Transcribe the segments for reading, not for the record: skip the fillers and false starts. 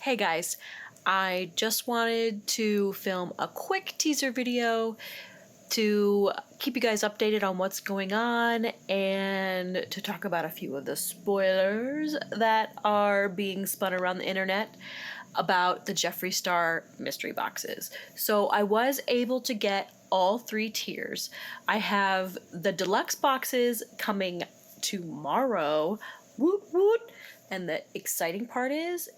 Hey guys, I just wanted to film a quick teaser video to keep you guys updated on what's going on and to talk about a few of the spoilers that are being spun around the internet about the Jeffree Star mystery boxes. So I was able to get all 3 tiers. I have the deluxe boxes coming tomorrow. Woot woot. And the exciting part is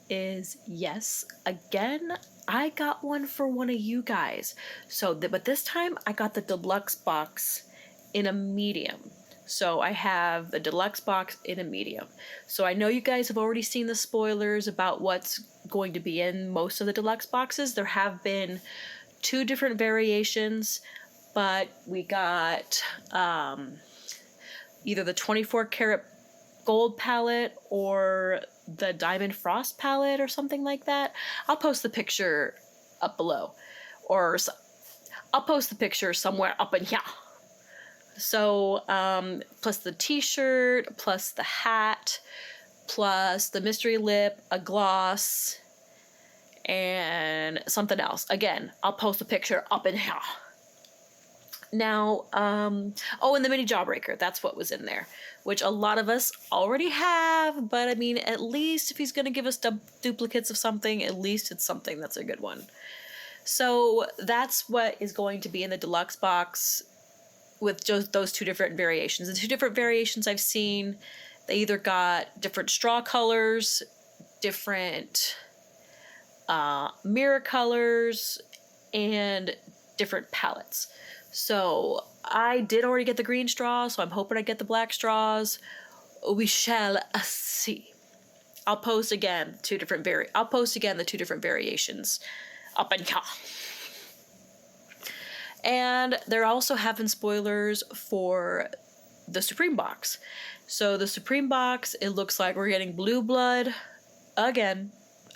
yes, again, I got one for one of you guys. But this time I got the deluxe box in a medium. So I have the deluxe box in a medium. So I know you guys have already seen the spoilers about what's going to be in most of the deluxe boxes. There have been 2 different variations, but we got either the 24 karat gold palette or the diamond frost palette or something like that. I'll post the picture up below, or I'll post the picture somewhere up in here. So plus the t-shirt, plus the hat, plus the mystery lip, a gloss, and something else. Again, I'll post the picture up in here. Now, oh, and the mini Jawbreaker, that's what was in there, which a lot of us already have, but I mean, at least if he's going to give us duplicates of something, at least it's something that's a good one. So that's what is going to be in the deluxe box with just those 2 different variations. The 2 different variations I've seen, they either got different straw colors, different mirror colors, and different palettes. So I did already get the green straw, so I'm hoping I get the black straws. We shall see. I'll post again the 2 different variations up in here. And there also have been spoilers for the Supreme box. So the Supreme box, it looks like we're getting blue blood again.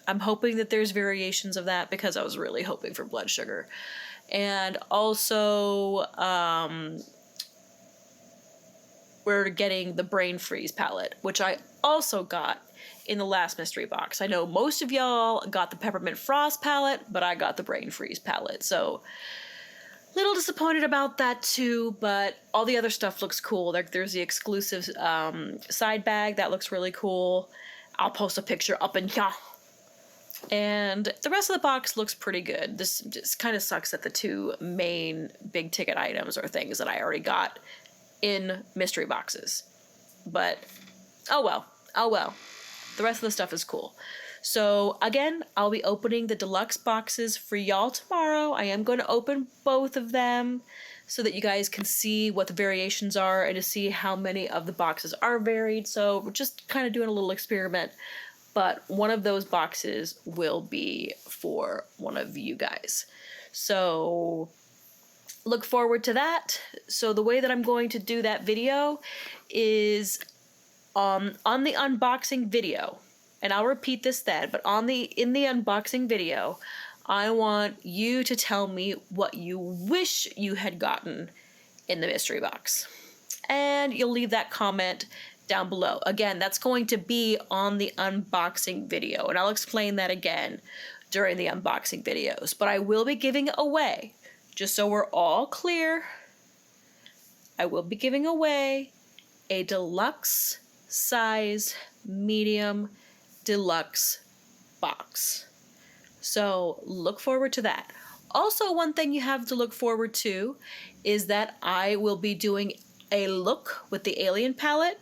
I'm hoping that there's variations of that because I was really hoping for blood sugar. And also, we're getting the Brain Freeze palette, which I also got in the last mystery box. I know most of y'all got the Peppermint Frost palette, but I got the Brain Freeze palette. So, little disappointed about that too, but all the other stuff looks cool. There's the exclusive side bag. That looks really cool. I'll post a picture up in here. And the rest of the box looks pretty good. This just kind of sucks that the 2 main big ticket items are things that I already got in mystery boxes. But, oh well. Oh well. The rest of the stuff is cool. So, again, I'll be opening the deluxe boxes for y'all tomorrow. I am going to open both of them so that you guys can see what the variations are and to see how many of the boxes are varied. So, we're just kind of doing a little experiment. But one of those boxes will be for one of you guys. So look forward to that. So the way that I'm going to do that video is on the unboxing video. And I'll repeat this then, but in the unboxing video, I want you to tell me what you wish you had gotten in the mystery box. And you'll leave that comment down below. Again, that's going to be on the unboxing video, and I'll explain that again during the unboxing videos. But I will be giving away, just so we're all clear, I will be giving away a deluxe size medium deluxe box. So look forward to that. Also, one thing you have to look forward to is that I will be doing a look with the Alien palette,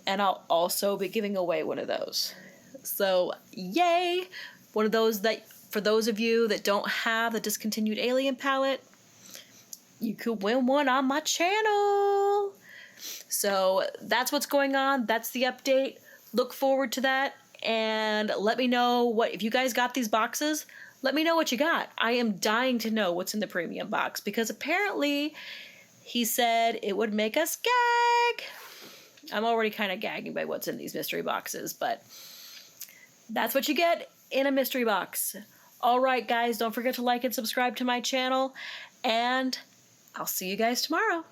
and I'll also be giving away one of those. So, yay! One of those that, for those of you that don't have the discontinued Alien palette, you could win one on my channel. So, that's what's going on. That's the update. Look forward to that. And let me know if you guys got these boxes, let me know what you got. I am dying to know what's in the premium box because apparently he said it would make us gag. I'm already kind of gagging by what's in these mystery boxes, but that's what you get in a mystery box. All right, guys, don't forget to like and subscribe to my channel, and I'll see you guys tomorrow.